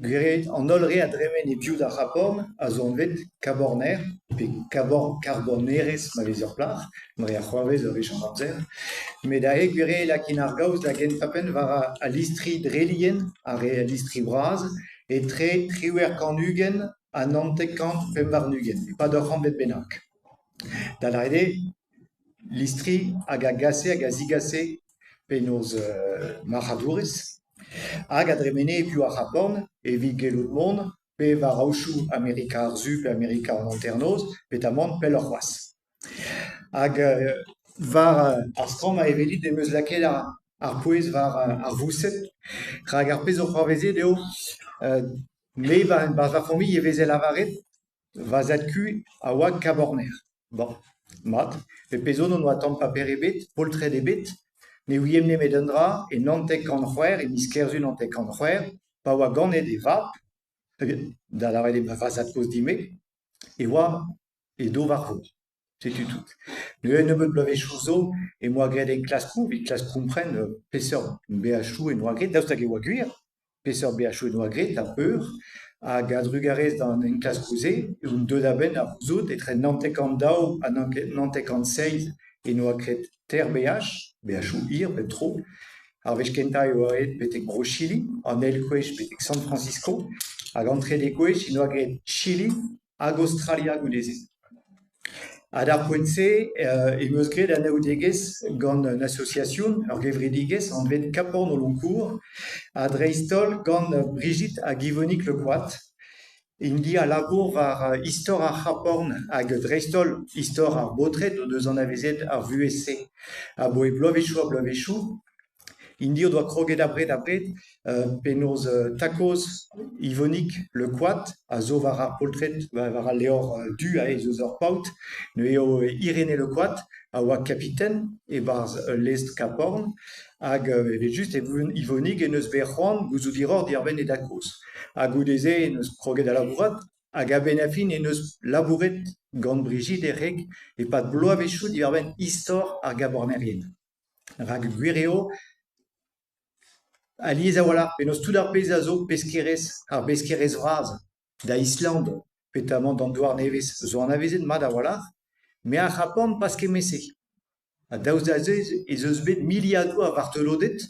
Gure an olre a dremen e piv da rapporn a zo an vet kaborner, pe carboneres ma vez ur plar, mre a c'hoarvez ur vech an amzer, met da gure la kin ar gaoz da gen tapen war a listri drelien, a listri braz, e triwer kanugen a nantekant pem varnugen, e pa d'or c'hant bet bennak. Da la rede, listri hag a gase, hag a zigase pe noz maradourez, hag a dremene e piv ar rapporn, evit gellout mont, pe var aochou Amerika ar zu, pe Amerika an anternoz, petamant pel ur c'hoaz. Hag var ar stram a evelit de meus laket ar pouez var ar vousset, hag ar pezh ur c'hoarvezet eo, me va familh e veze lavaret, va zad ku a oa kaborner. Bon, mat, pe pezon on oa tamm paper ebet, poltred ebet, ne ouiem nemet un dra, e nantek an c'hwer, e miskerzun nantek an c'hwer, pa oa ganet e vap, da la rede va zad koz dime, e oa e do var vor. Setu tout. Ne en emet blavechou zo, e moa gret en klaskou, evit klaskou pren peseur BHO e noa gret, daoust hag e oa gwir, peseur BHO e noa gret, a peur, hag a drugarez dan en klaskouze, e un deud a ben a bouzout, etre nantek an daou a nantek an seiz, e noa gret ter BHO ir, bet tro, ar vech kenta e oa et betek bro Chili, an el kwech betek San Francisco, hag an tre de kwech e noa gret Chili hag Australia goudeze. Ha d'ar poent-se, e meus gret anaoudegez gant an asociacion, ur gevredigez, an vet kaporn o lonkour, a dreistol gant Brigitte hag Ivonik Le Quat. Indi a labour var istor ar c'haporn hag dreistol istor ar botret o deus an avezet ar VUSC. A bo e blavechou, indi o doa kroget abred, pe noz takoz Ivonik Le Quat, a zo var ar poltret, var a leor du a ez eus ur paout, ne eo Irénée Le Quat, a oa kapiten e barz lest kaporn, hag evet just Ivonik e neus bet c'hoant gouzout iror dirben e dakoz. Hag goudeze e neus kroget a labourat, hag a ben a fin e neus labouret gant Brigitte e reg, e pat bloavechou dirben istor ar gabornerien. Hag gwireo, aliez a wala, pe noz tout ar pezh a zo peskerez, ar peskerez vraz, da Island, petamant an douar nevez, zo an avezet mat a wala, me a c'haporn pas ket mese. A daoust da zez, ez eus bet miliadou a vartelodet,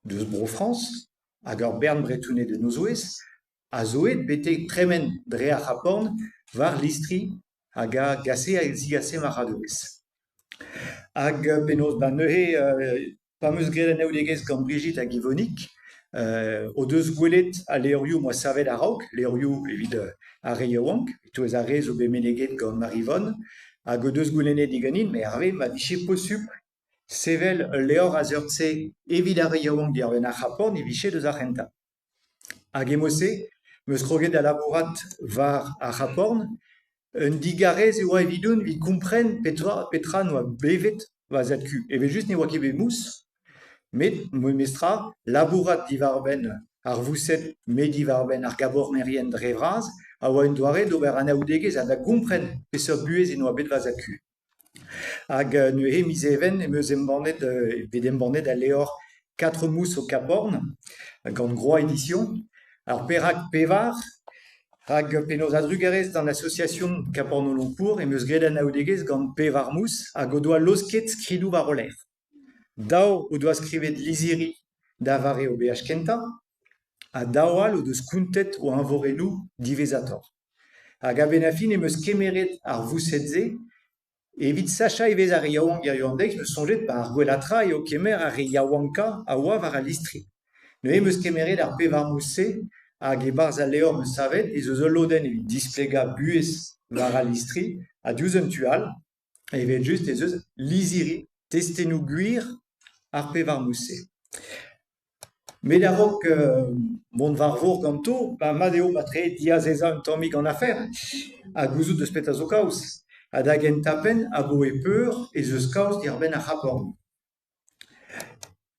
deus bro France, hag ur bern bretounet de nozouez, a zoet betek tremen dre a c'haporn var listri hag a gase a zigase maradourez. Hag penaos neuhe pa meus gret anaoudegez gant Brigitte hag Ivonik, o deus gwelet a leorioù moa savet a raok, leorioù evit a reioank, etou ez a rez o bet meneget gant Marivon, hag o deus goulennet diganin, me arve ma diche posupl sevel leor a zeurtse evit a reioank dirben a c'haporn e viche deus a c'henta. Hag emose, meus kroget a labourat var a c'haporn, un digarez e oa evidoun vi kompren petra noa bevet va zad ku. Evet just ne oa ket bet mous, met mestra labourat divarben ar vousset me divarben ar gabornerien dre vraz, a oa un doare d'ober anaoudegez a da kompren peseurt buez e noa bet va zad ku. Hag neuhe miz even e meus bet embannet a leor 4 mous o kaporn, gant groa edition, ar perak pevar, hag penaos a drugarez d'an asociacion kaporn o lonkour, e meus gret anaoudegez gant pevar mous, hag o doa losket skridou war o ler. Dao o doa skrivet liziri da vare o BH kenta, a daoual o deus kountet o anvorenou divezator. Hag a ben a fin e meus kemeret ar vousset ze, evit sacha e vez ar yaouank gerioandek, meus sonjet pa ar gwellatra eo kemer ar yaouanka a oa var a listri. Ne meus kemeret ar pevar mous se, hag e barz a leor meus savet, ez eus ul loden evit displega buez var a listri, a diouz un tual, evet just ez eus liziri testennoù gwir ar pevar mous se. Met a rok mont var vor ganto, mat eo matre diaz eza un tammig an afer, a gouzout eus pet a zo kaoz. Ha da gen tapen a bo e peur ez eus kaoz dirben a c'haporn.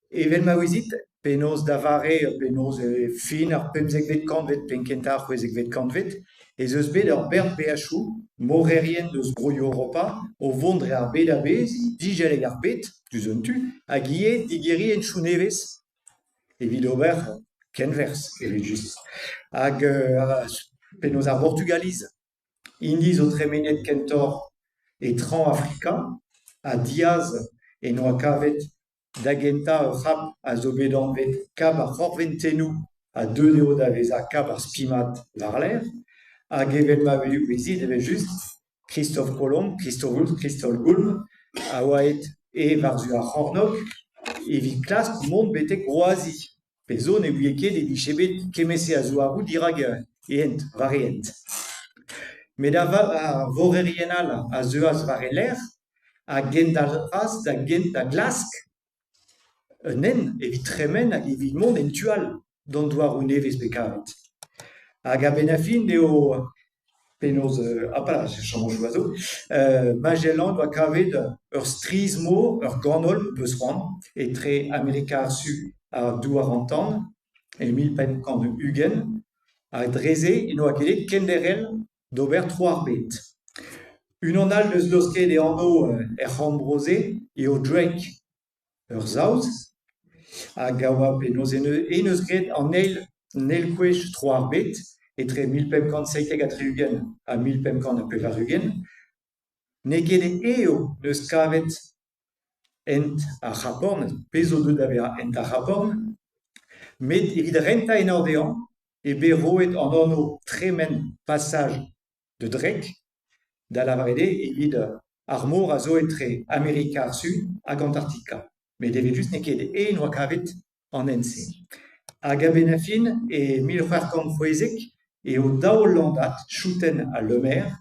Evel ma ouzit, penaos da vare, penaos fin ar pemzek vet kantvet, pen kenta ar c'hwezek vet kantvet, ez eus bet ur bern BHO, morerien deus broioù Europa, o vondre ar bet a bez, dijeleg ar bet, duz un tu, hag ie digeri en chou nevez, evit ober kenvers, evit just. Hag penaos ar Portugaliz, indiz o tremenet kentor e tran Afrika, a diaz e noa kavet da genta ur c'hap a zo bet anvet kab ar c'horventennoù a deux eo da veza kab ar spimat war l'er, hag evel ma vezit evel just Christophe Colomb, Christophe Goulm, a oaet e varzu ar c'hornog, evit klask mont betek roazi. Pe zo ne ouie ket evit chebet kemese a zo a rout dirag ent, vare ent. Met a vorerienal a zeuaz vare l'er, a gent al ras da gent da glask, un en evit tremen hag evit mont en tual, don doar un nevez bekavet. Hag a benafin eo penaos, pala, chanj oiseau, Magellan doa kavet ur strizmo, ur ganol peus c'hoant, etre Amerika ar Su a douar an tan, e 1500 ugen, a dreze eno a kelet kenderel d'ober tro ar bet. Unan all eus losket e anno c'hambroze eo Drake ur zaouz, hag a oa penaos en eus gret an eil kwech tro ar bet, etre 1556 ugen a 1500 ugen, ne ket eo neus kavet ent ar c'haporn, pezo deud a ent ar c'haporn, met evit renta en ordean, e bet roet an anno tremen passage de Drake, da lavarede evit ar mor a zo etre Amerika ar Sud hag Antartika. Met evit just ne ket noa kavet an ense. Hag a benafin e 1400 eo daolandat chouten a Lemer,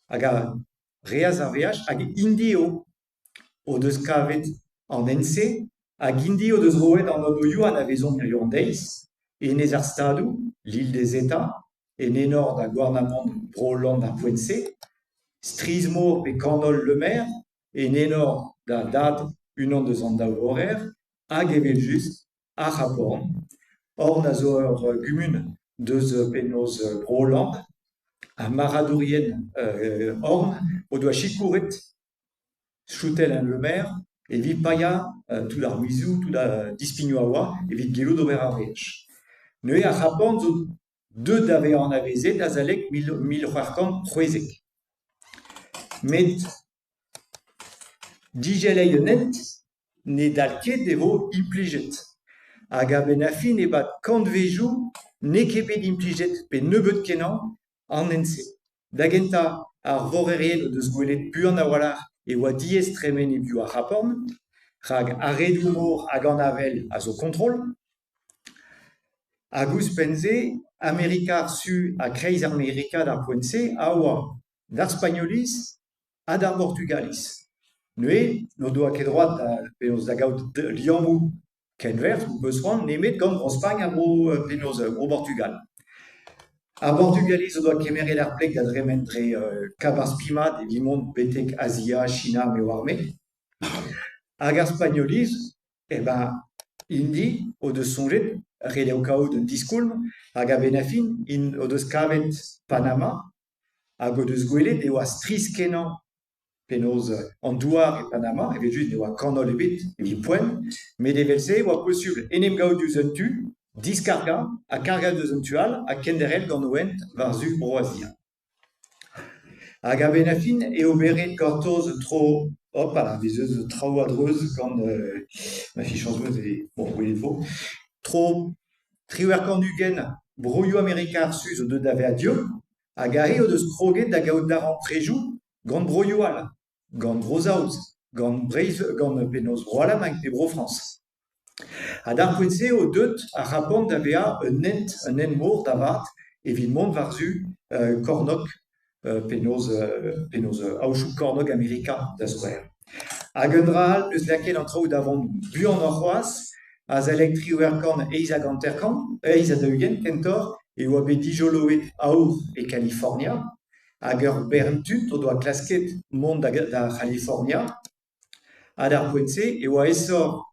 hag a reaz ar veaj, hag indi o deus kavet an ense, hag indi o deus roet an anno youan a vezont ur deiz, enez ar stadou, l'île des États, en enor da gouarnamant broland ar poense, strizmo pe kanol Lemer, en enor da dad unan deus an daou horer, hag evel just ar c'haporn, or na zo ur gumun deus penaos broland, a maradourien orn, o doa chikouret choutel an Lemer, evit paia tout ar ouizou, tout a dispigno a oa, evit gelo d'ober ar veaj. Neuze ar c'haporn zo deud da vezañ an avezet a zalek 1400. Met dijelei un ent ne dal ket evo implijet. Hag a benafin e bat kant vejou ne kebet implijet pe nebeut kenan an ense. Da genta ar vorerien o deus gwelet buan a walar e oa diez tremen e biv ar c'haporn, hag a redou mor hag an avel a zo kontrol. Hag ouzh penze, Amerika ar Su a kreiz Amerika d'ar poense a oa d'ar spagnoliz ha d'ar portugaliz. Neuze, no doa ket droat penaos da gaout liammoù kenvers, ou peus c'hoant, nemet gant an Spagn a penaos o Portugal. Ar portugaliz o doa kemeret ar plek da dremen dre kab ar spimat evit mont betek Azia, China me war me. Hag ar spagnoliz, indi o deus sonjet ret eo kaout un diskoulm, hag a benafin o deus kavet Panama, hag o deus gwelet eo a striz kenan penaos an douar e Panama, evit just eo a kanol ebet, evit poen, met evel-se oa posibl enem gaout deus un tu, diskarga, a karga deus un tual, a kenderel gant oent varzu broazia. Hag a benafin eo beret gortoz tro, ala, vezeuz traoù adreuz gant ma fichans meuz e, bon, gwelet vo, tro triouerkant ugen broioù Amerika ar Su zo deud da vezañ dio, hag a o deus kroget da gaout daran prejou gant broioù al, gant brozaouz, gant penaos broalamag pe bro France. Ha d'ar poense o deud a c'haporn da vezañ un ent mor da vat evit mont varzu kornog penaos aouzhou kornog Amerika da zouer. Hag un dra all eus laket an traoù davant buan ar c'hoaz, a zalek triouerkant eiz hag anterkant, eiz a da ugen kentor, e oa bet dijoloet aour e California, hag ur berntut o doa klasket mont da California, ha d'ar poense e oa esor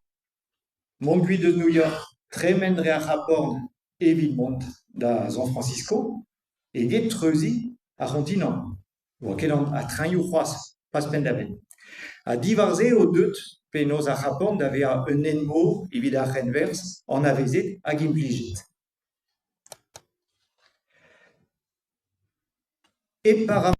Montgui de New York tremen dre ar c'haporn evit mont da San Francisco, e get treuzi ar kontinant. Oa ket a traioù c'hoaz, pas pen da ben. Ha divarze o deud penaos ar c'haporn da vezañ un en mor evit ar c'henvers an avezet hag implijet. e para